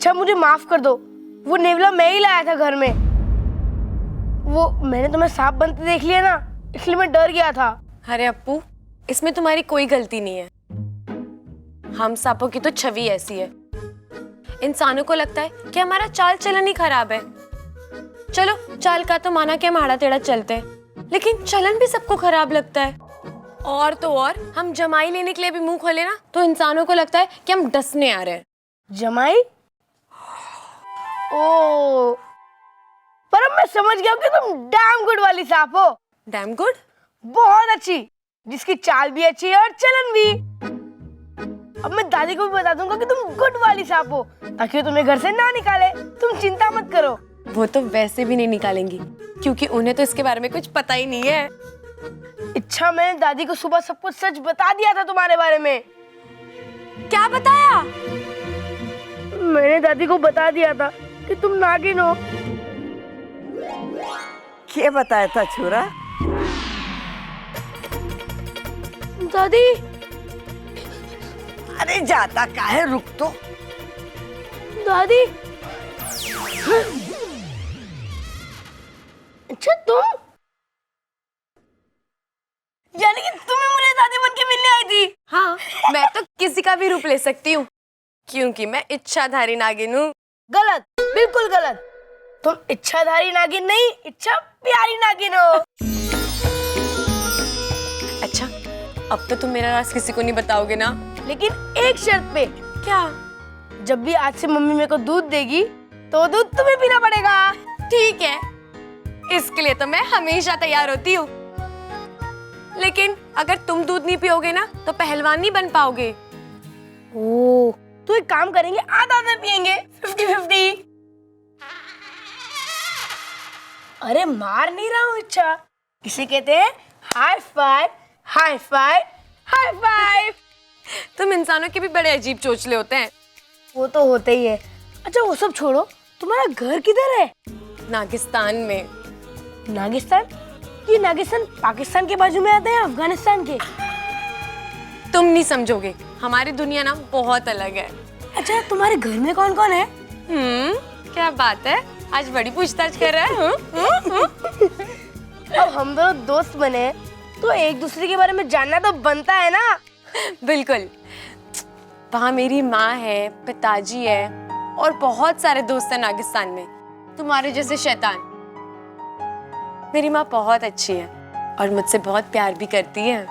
अच्छा मुझे माफ कर दो, वो नेवला मैं ही लाया था घर में। वो मैंने तुम्हें सांप बनते देख लिया ना, इसलिए मैं डर गया था। अरे अप्पू, इसमें तुम्हारी कोई गलती नहीं है। हम सांपों की तो छवि ऐसी है, इंसानों को लगता है कि हमारा चाल चलन ही खराब है। चलो चाल का तो माना कि हम आड़ा टेढ़ा चलते हैं, लेकिन चलन भी सबको खराब लगता है। और तो और हम जमाई लेने के लिए भी मुंह खोले ना तो इंसानों को लगता है कि हम डसने आ रहे हैं। जमाई? ओ, पर अब मैं समझ गया हूँ कि तुम डैम गुड वाली सांप हो। Damn good? बहुत अच्छी, जिसकी चाल भी अच्छी है और चलन भी। अब मैं दादी को भी बता दूंगा कि तुम गुड वाली सांप हो, ताकि वो तुम्हें घर से ना निकाले। तुम चिंता मत करो। वो तो वैसे भी नहीं निकालेंगी, क्योंकि उन्हें तो इसके बारे में कुछ पता ही नहीं है। अच्छा, मैंने दादी को सुबह सब कुछ सच बता दिया था तुम्हारे बारे में। क्या बताया? मैंने दादी को बता दिया था कि तुम नागिन हो। क्या बताया था छोरा? दादी। अरे जाता काहे, रुक तो। दादी। अच्छा तुम, यानी कि तुम्हें मुझे दादी बन के मिलने आई थी? हाँ, मैं तो किसी का भी रूप ले सकती हूँ, क्योंकि मैं इच्छाधारी नागिन हूँ। गलत, बिल्कुल गलत। तुम इच्छाधारी नागिन नहीं, इच्छा प्यारी नागिन हो। अच्छा, अब तो तुम मेरा राज किसी को नहीं बताओगे ना? लेकिन एक शर्त पे। क्या? जब भी आज से मम्मी मेरे को दूध देगी तो दूध तुम्हें पीना पड़ेगा। ठीक है, इसके लिए तो मैं हमेशा तैयार होती हूँ। लेकिन अगर तुम दूध नहीं पियोगे ना तो पहलवान नहीं बन पाओगे। ओह, तो एक काम करेंगे, आधा आधा पियेंगे, 50-50। अरे मार नहीं रहा हूँ इच्छा, इसे कहते हैं high five, high five, high five. तुम इंसानों के भी बड़े अजीब चोचले होते हैं। वो तो होते ही है। अच्छा वो सब छोड़ो, तुम्हारा घर किधर है? नागिस्तान में। नागिस्तान? ये नागिस्तान पाकिस्तान के बाजू में आता है, अफगानिस्तान के? तुम नहीं समझोगे, हमारी दुनिया ना बहुत अलग है। अच्छा तुम्हारे घर में कौन कौन है? क्या बात है, आज बड़ी पूछताछ कर रहा है। अब हम दोनों दोस्त बने तो एक दूसरे के बारे में जानना तो बनता है ना। बिल्कुल। वहाँ मेरी माँ है, पिताजी है और बहुत सारे दोस्त हैं नागिस्तान में, तुम्हारे जैसे शैतान। मेरी माँ बहुत अच्छी है और मुझसे बहुत प्यार भी करती है।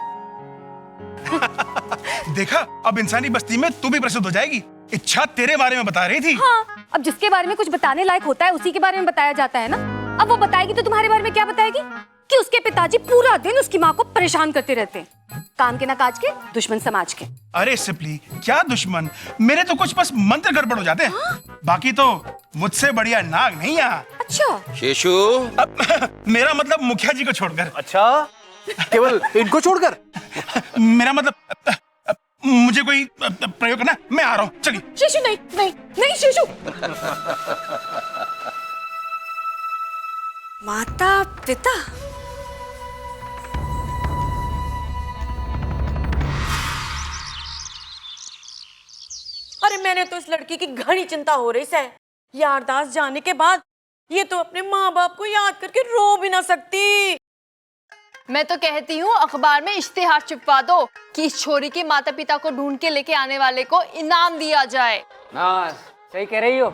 देखा, अब इंसानी बस्ती में तू भी प्रसिद्ध हो जाएगी। इच्छा तेरे बारे में बता रही थी। हाँ, अब जिसके बारे में कुछ बताने लायक होता है उसी के बारे में बताया जाता है ना। अब वो बताएगी तो तुम्हारे बारे में क्या बताएगी? कि उसके पिताजी पूरा दिन उसकी माँ को परेशान करते रहते हैं, काम के ना काज के, दुश्मन समाज के। अरे सिपली, क्या दुश्मन? मेरे तो कुछ बस मंत्र गड़बड़ हो जाते हैं। बाकी तो मुझसे बढ़िया नाग नहीं यहाँ। अच्छा शेषु, मेरा मतलब मुखिया जी को छोड़कर। अच्छा, केवल इनको छोड़कर? मेरा मतलब मुझे कोई प्रयोग करना, मैं आ रहा हूँ, चलिए। शिशु नहीं नहीं नहीं शिशु। माता पिता, अरे मैंने तो इस लड़की की घनी चिंता हो रही है। यारदास जाने के बाद ये तो अपने माँ बाप को याद करके रो भी ना सकती। मैं तो कहती हूँ अखबार में इश्तिहार छिपवा दो कि इस छोरी के माता पिता को ढूंढ के लेके आने वाले को इनाम दिया जाए। हाँ, सही कह रही हो।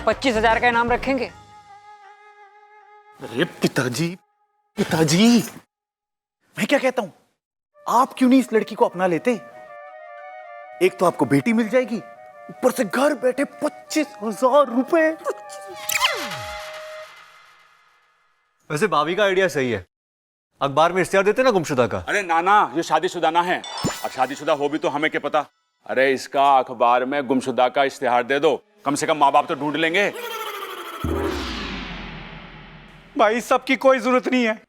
25,000 का इनाम रखेंगे। अरे पिताजी, पिताजी, मैं क्या कहता हूं, आप क्यों नहीं इस लड़की को अपना लेते? एक तो आपको बेटी मिल जाएगी, ऊपर से घर बैठे 25,000 रुपए। वैसे भाभी का आइडिया सही है, अखबार में इश्तिहार देते ना गुमशुदा का। अरे नाना, ये शादीशुदा ना है, और शादीशुदा हो भी तो हमें क्या पता। अरे इसका अखबार में गुमशुदा का इश्तिहार दे दो, कम से कम माँ बाप तो ढूंढ लेंगे। भाई सबकी कोई जरूरत नहीं है।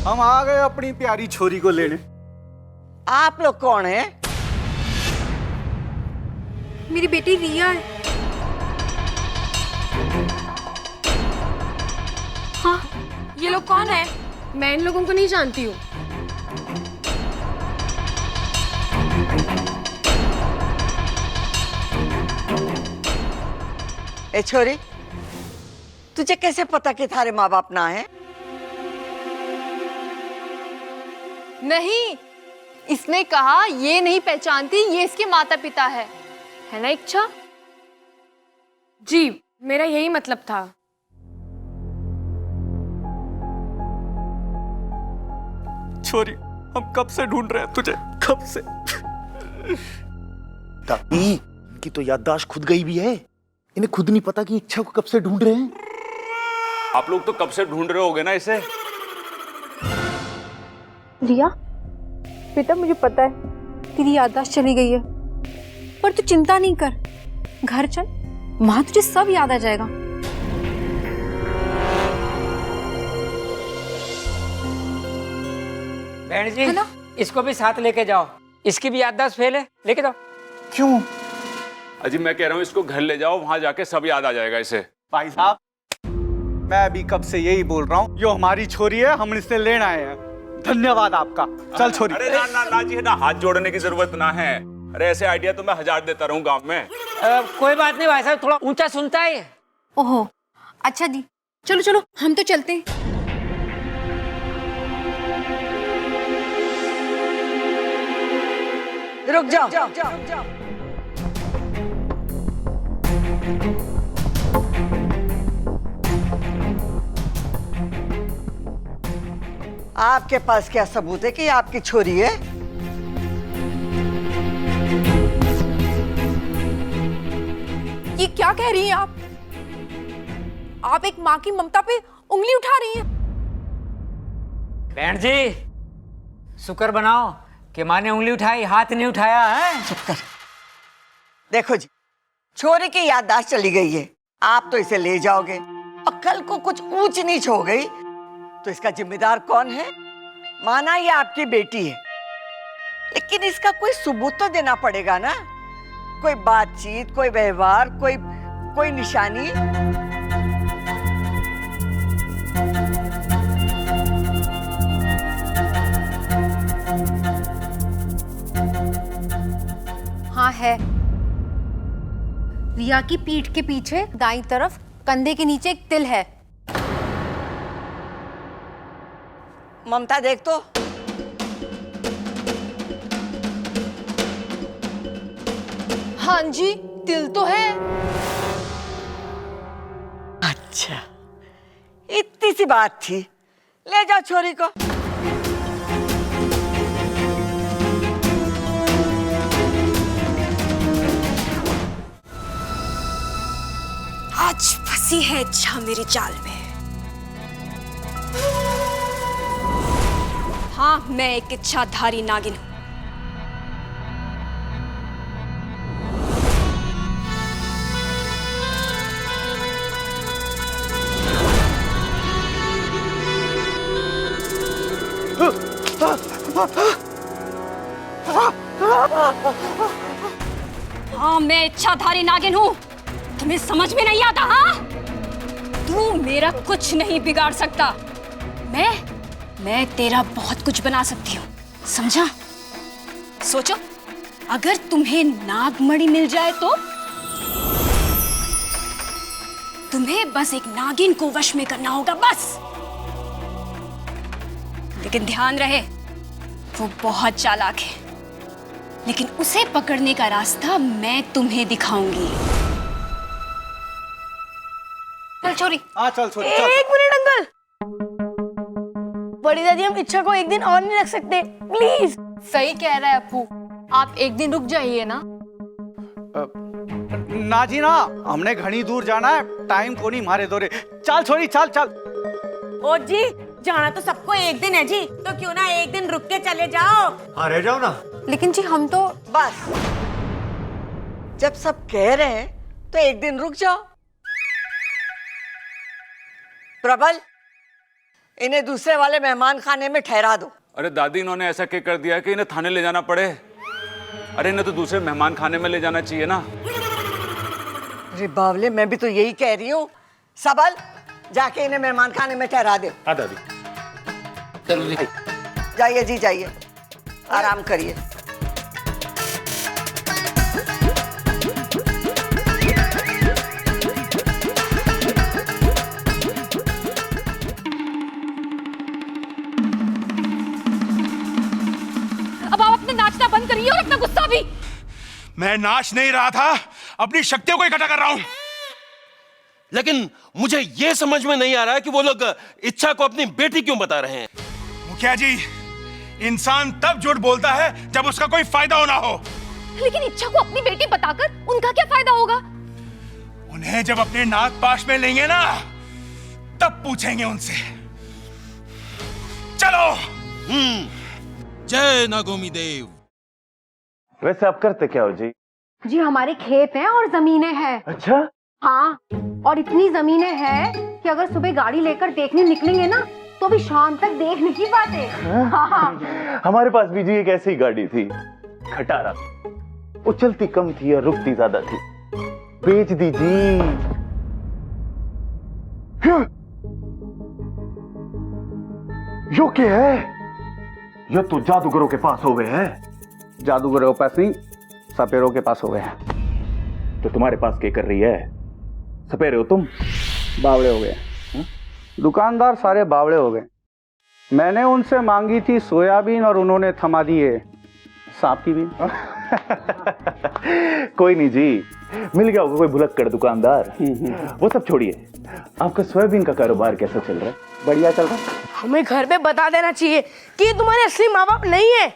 हम हम आ गए अपनी प्यारी छोरी को लेने। आप लोग कौन हैं? मेरी बेटी रिया है। हाँ, ये लोग कौन है? मैं इन लोगों को नहीं जानती हूँ। ए छोरी, तुझे कैसे पता कि थारे माँ बाप ना है? नहीं, इसने कहा ये नहीं पहचानती, ये इसके माता पिता है ना इच्छा? जी, मेरा यही मतलब था। छोरी, हम कब से ढूंढ रहे हैं तुझे, कब से। दादी, इनकी तो याददाश्त खुद गई भी है। इन्हें खुद नहीं पता कि इच्छा को कब से ढूंढ रहे हैं। आप लोग तो कब से ढूंढ रहे होगे ना इसे। रिया, बेटा मुझे पता है तेरी याददाश्त चली गई है, पर तू चिंता नहीं कर, घर चल, वहां तुझे सब याद आ जाएगा। बहन जी, इसको भी साथ लेके जाओ, इसकी भी याददाश्त फेल है, लेके जाओ। क्यों? अजी मैं कह रहा हूँ इसको घर ले जाओ, वहां जाके सब याद आ जाएगा इसे। भाई साहब, मैं अभी कब से यही बोल रहा हूँ, यो हमारी छोरी है, हम इसे लेने आए हैं। धन्यवाद आपका। चल छोरी। अरे ना ना ना जी, ना हाथ जोड़ने की जरूरत ना है। अरे ऐसे आइडिया तो मैं 1000 देता रहूं गांव में। कोई बात नहीं भाई साहब, थोड़ा ऊंचा सुनता है। ओहो, अच्छा जी, चलो चलो हम तो चलते हैं। रुक जाओ। आपके पास क्या सबूत है कि ये आपकी छोरी है? ये क्या कह रही हैं आप? आप एक माँ की ममता पे उंगली उठा रही हैं। बहन जी, शुक्र बनाओ कि माँ ने उंगली उठाई, हाथ नहीं उठाया है। चुप कर। देखो जी, छोरी की याददाश्त चली गई है, आप तो इसे ले जाओगे और कल को कुछ ऊंच नीच हो गई तो इसका जिम्मेदार कौन है? माना ये आपकी बेटी है, लेकिन इसका कोई सबूत तो देना पड़ेगा ना, कोई बातचीत, कोई व्यवहार, कोई निशानी। हाँ है, रिया की पीठ के पीछे दाईं तरफ कंधे के नीचे एक तिल है। ममता देख तो। हाँ जी, तिल तो है। अच्छा, इतनी सी बात थी, ले जाओ छोरी को। आज फंसी है इच्छा मेरी जाल में। हाँ, मैं एक इच्छाधारी नागिन हूं। हाँ, मैं इच्छाधारी नागिन हूं। तुम्हें समझ में नहीं आता? हाँ, तू मेरा कुछ नहीं बिगाड़ सकता। मैं तेरा बहुत कुछ बना सकती हूँ, समझा? सोचो, अगर तुम्हें नागमणि मिल जाए तो तुम्हें बस एक नागिन को वश में करना होगा, बस। लेकिन ध्यान रहे, वो बहुत चालाक है, लेकिन उसे पकड़ने का रास्ता मैं तुम्हें दिखाऊंगी। चल छोरी। हाँ चल छोरी। एक मिनट अंकल, बड़ी दादी हम इच्छा को एक दिन और नहीं रख सकते, प्लीज। सही कह रहा है अप्पू, आप एक दिन रुक जाइए ना। ना जी ना, हमने घनी दूर जाना है, टाइम को नहीं मारे दो रे। चल छोरी, चल चल। ओ जी, जाना तो सबको एक दिन है जी, तो क्यों ना एक दिन रुक के चले जाओ। हाँ रह जाओ ना। लेकिन जी हम तो बस, जब सब कह रहे हैं तो एक दिन रुक जाओ। प्रबल, इन्हें दूसरे वाले मेहमान खाने में ठहरा दो। अरे दादी, इन्होंने ऐसा क्या कर दिया कि इन्हें थाने ले जाना पड़े? अरे इन्हें तो दूसरे मेहमान खाने में ले जाना चाहिए ना। अरे बावले, मैं भी तो यही कह रही हूँ। सबल, जाके इन्हें मेहमान खाने में ठहरा दे। हाँ दादी। जाइए जी, जाइए, आराम करिए। अब आप अपना नाचना बंद करिए और अपना गुस्सा भी। मैं नाच नहीं रहा था, अपनी शक्तियों को इकट्ठा कर रहा हूं। लेकिन मुझे यह समझ में नहीं आ रहा है कि वो लोग इच्छा को अपनी बेटी क्यों बता रहे हैं। मुखिया जी, इंसान तब झूठ बोलता है जब उसका कोई फायदा होना हो। लेकिन इच्छा को अपनी बेटी बताकर उनका क्या फायदा होगा? उन्हें जब अपने नाग पाश में लेंगे ना, तब पूछेंगे उनसे। चलो। जय नागोमी देव। वैसे आप करते क्या हो जी? जी हमारे खेत हैं और जमीनें हैं। अच्छा। हाँ, और इतनी जमीनें हैं कि अगर सुबह गाड़ी लेकर देखने निकलेंगे ना तो भी शाम तक देख नहीं पाते। हाँ। हमारे पास भी जी एक ऐसी गाड़ी थी, खटारा। वो चलती कम थी और रुकती ज्यादा थी। बेच दी जी। यो क्या है? यो तो जादूगरों के पास हो गए हैं। जादूगरों के पास नहीं, सपेरों के पास हो गए हैं। तो तुम्हारे पास क्या कर रही है? सपेरे हो तुम? बावड़े हो गए। दुकानदार सारे बावड़े हो गए। मैंने उनसे मांगी थी सोयाबीन और उन्होंने थमा दिए सांप की बीन। कोई नहीं जी, मिल गया होगा कोई भुलक्कड़ दुकानदार। वो सब छोड़िए, आपका सोयाबीन का कारोबार कैसा चल रहा है? बढ़िया चल रहा है। हमें घर पे बता देना चाहिए कि ये तुम्हारे असली माँ बाप नहीं है।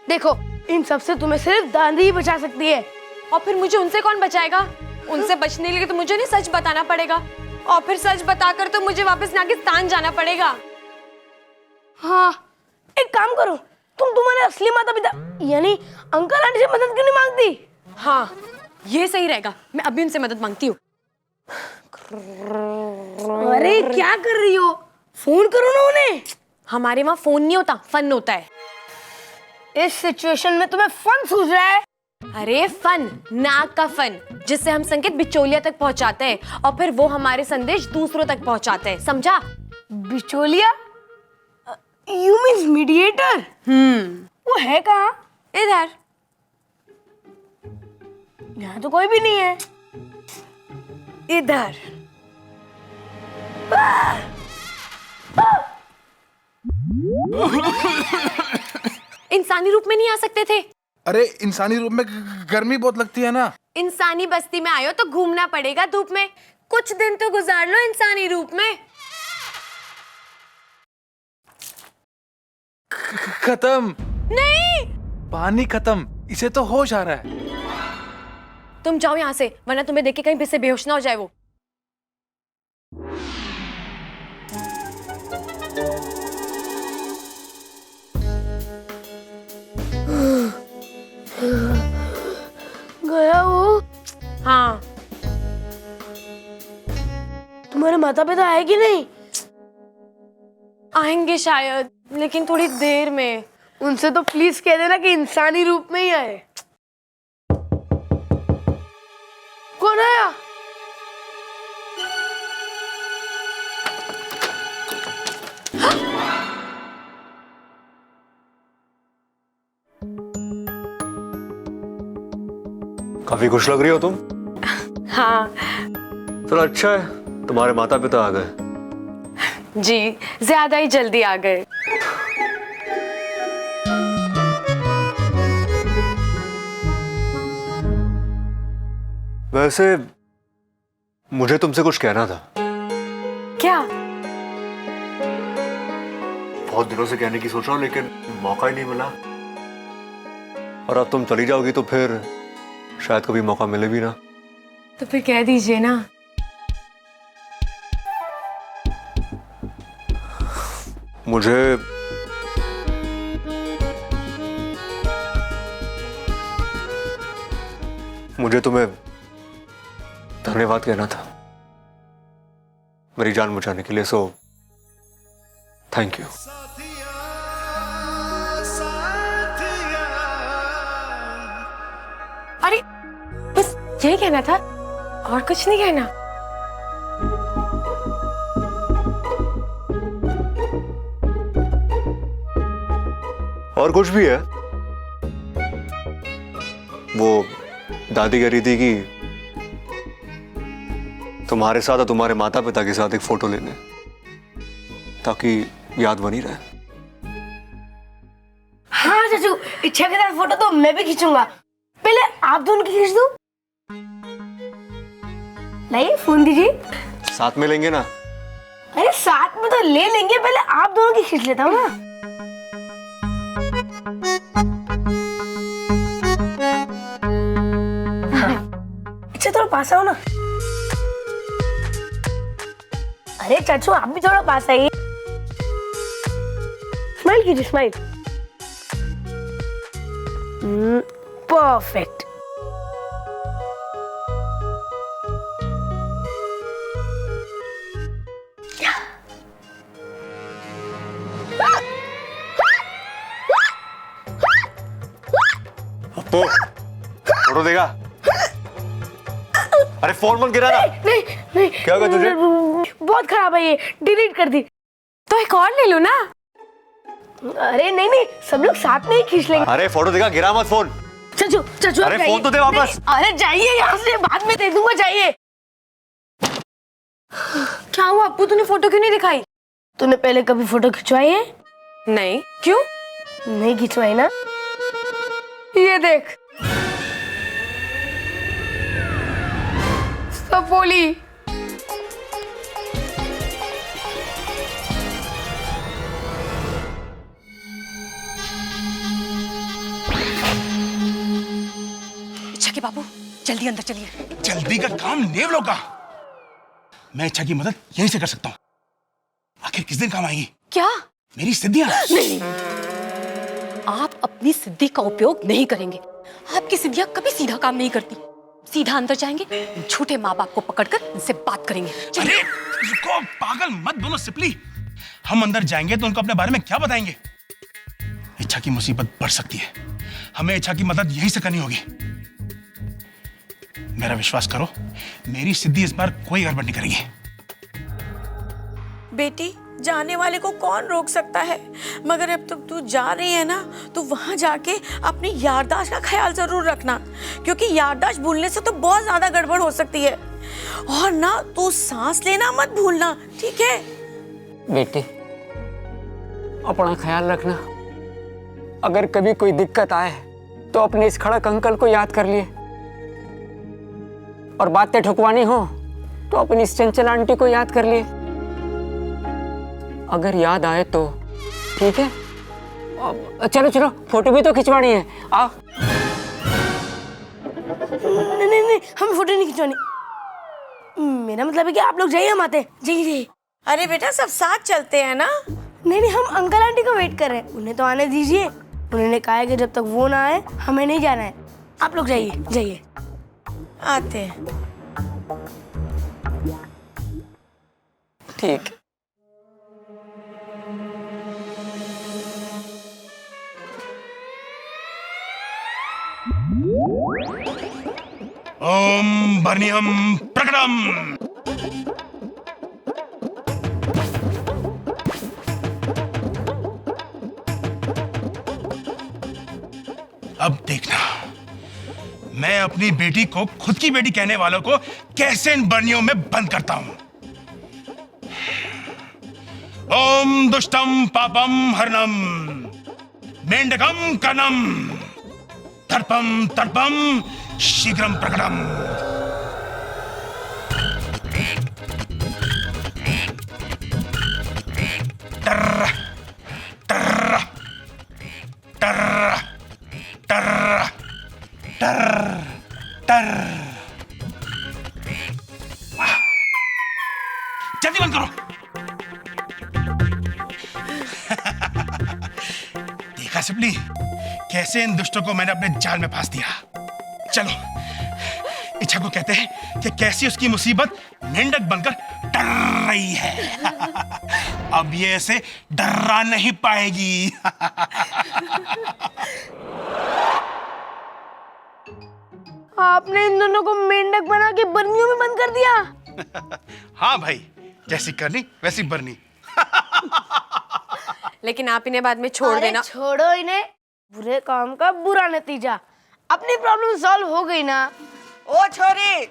देखो, इन सब से तुम्हें सिर्फ दादी ही बचा सकती है। और फिर मुझे उनसे कौन बचाएगा? उनसे बचने के लिए तो मुझे नहीं सच बताना पड़ेगा, और फिर सच बताकर तो मुझे वापस नागिस्तान जाना पड़ेगा। हाँ, एक काम करो, तुम तुम्हारे असली माता पिता यानी अंकल आंटी से मदद क्यों नहीं मांगती? हाँ, ये सही रहेगा। मैं अभी उनसे मदद मांगती हूँ। अरे क्या कर रही हो? फोन करो ना उन्हें। हमारे वहाँ फोन नहीं होता, फन होता है। इस सिचुएशन में तुम्हें फन सूझ रहा है? अरे फन, नाक का फन, जिससे हम संकेत बिचौलिया तक पहुंचाते हैं और फिर वो हमारे संदेश दूसरों तक पहुंचाते हैं, समझा? बिचौलिया? You means mediator? वो है कहाँ? इधर। यहाँ तो कोई भी नहीं है। इधर। इंसानी रूप में नहीं आ सकते थे? अरे इंसानी रूप में गर्मी बहुत लगती है ना। इंसानी बस्ती में आयो तो घूमना पड़ेगा धूप में। कुछ दिन तो गुजार लो इंसानी रूप में। खत्म। नहीं, पानी खत्म, इसे तो होश आ रहा है। तुम जाओ यहाँ से, वरना तुम्हें देख के कहीं से बेहोश ना हो जाए वो। गया वो? हाँ। तुम्हारे माता पिता आए कि नहीं? आएंगे शायद, लेकिन थोड़ी देर में। उनसे तो प्लीज कह देना कि इंसानी रूप में ही आए। कौन आया? काफी खुश लग रही हो तुम। हाँ चलो अच्छा है, तुम्हारे माता पिता आ गए। जी, ज्यादा ही जल्दी आ गए। वैसे मुझे तुमसे कुछ कहना था। क्या? बहुत दिनों से कहने की सोच रहा हूँ, लेकिन मौका ही नहीं मिला। और अब तुम चली जाओगी तो फिर शायद कभी मौका मिले भी ना। तो फिर कह दीजिए ना। मुझे तुम्हें धन्यवाद कहना था मेरी जान बचाने के लिए। So thank you. अरे बस यही कहना था और कुछ नहीं कहना। और कुछ भी है? वो दादी कह रही थी कि तुम्हारे साथ और तुम्हारे माता पिता के साथ एक फोटो लेने, ताकि याद बनी रहे। हाँ चाचू, इच्छा के साथ फोटो तो मैं भी खींचूंगा। पहले आप दोनों की खींच दो। लाइए फोन दीजिए। साथ में लेंगे ना? अरे साथ में तो ले लेंगे, पहले आप दोनों की खींच लेता हूँ ना। अच्छा थोड़ा पास आओ ना। अरे चाचू आप भी थोड़ा पास आइए। स्माइल कीजिए, स्माइल। परफेक्ट। अपो, फोटो देगा? अरे फोन मत गिरा ना। नहीं नहीं, क्या हुआ तुझे? बहुत खराब है ये, डिलीट कर दी। तो एक और ले लो ना। अरे नहीं नहीं, सब लोग साथ में ही खींच लेंगे। अरे फोटो देगा, गिरा मत फोन। चाचू चाचू अरे फोन तो दे वापस। अरे जाइए यहाँ से, बाद में दे दूंगा, जाइए। क्या हुआ अप्पू, तूने फोटो क्यों नहीं दिखाई? तूने पहले कभी फोटो खिंचवाई है? नहीं। क्यों नहीं खिंचवाई ना? ये देख, सपोली। इच्छा के बाबू जल्दी अंदर चलिए। जल्दी का काम नेवलों का। मैं इच्छा की मदद यहीं से कर सकता हूँ। आखिर किस दिन काम आएगी? क्या? मेरी सिद्धियां। नहीं, आप अपनी सिद्धि का उपयोग नहीं करेंगे। आपकी सिद्धियां कभी सीधा काम नहीं करती। सीधा अंदर जाएंगे, झूठे माँ बाप को पकड़कर उनसे बात करेंगे। अरे रुको, पागल मत बनो सिपली। हम अंदर जाएंगे तो उनको अपने बारे में क्या बताएंगे? इच्छा की मुसीबत बढ़ सकती है। हमें इच्छा की मदद यहीं से करनी होगी। मेरा विश्वास करो, मेरी सिद्धि इस बार कोई गड़बड़ नहीं करेगी। बेटी, जाने वाले को कौन रोक सकता है? मगर अब तक तू जा रही है ना, तो वहां जाके अपनी याददाश्त का ख्याल जरूर रखना, क्योंकि याददाश्त भूलने से तो बहुत ज्यादा गड़बड़ हो सकती है। और ना तू सांस लेना मत भूलना, ठीक है? बेटी अपना ख्याल रखना। अगर कभी कोई दिक्कत आए तो अपने इस खड़क अंकल को याद कर लिए, और बातें ठुकवानी हो तो अपनी इस चंचल आंटी को याद कर लिए। अगर याद आए तो ठीक है। चलो चलो, फोटो भी तो खिंचवानी है। आओ। नहीं नहीं नहीं, हम फोटो नहीं खिंचवानी। मेरा मतलब है कि आप लोग जाइए, हम आते हैं। जाइए। अरे बेटा, सब साथ चलते हैं ना। नहीं नहीं, हम अंकल आंटी को वेट कर रहे हैं, उन्हें तो आने दीजिए। उन्होंने कहा है कि जब तक वो ना आए हमें नहीं जाना है। आप लोग जाइए जाइए। आते हैं। ठीक। ओम बर्नियम प्रकटम। अब देखना, मैं अपनी बेटी को खुद की बेटी कहने वालों को कैसे इन बर्नियों में बंद करता हूं। ओम दुष्टम पापम हरणम मेंढकम कनम तर्पम तर्पम शीघ्रम प्रकटम। टर टर टर टर टर टर। जल्दी बंद करो। देखा सिपली, कैसे इन दुष्टों को मैंने अपने जाल में फांस दिया। चलो, इच्छा को कहते हैं कि कैसी उसकी मुसीबत मेंढक बनकर टर रही है। अब ये ऐसे डरा नहीं पाएगी। आपने इन दोनों को मेंढक बना के बर्नियों में बंद कर दिया। हाँ भाई, जैसी करनी वैसी बरनी। लेकिन आप इन्हें बाद में छोड़ अरे देना। छोड़ो इन्हें, बुरे काम का बुरा नतीजा। अपनी प्रॉब्लम सॉल्व हो गई ना। ओ छोरी,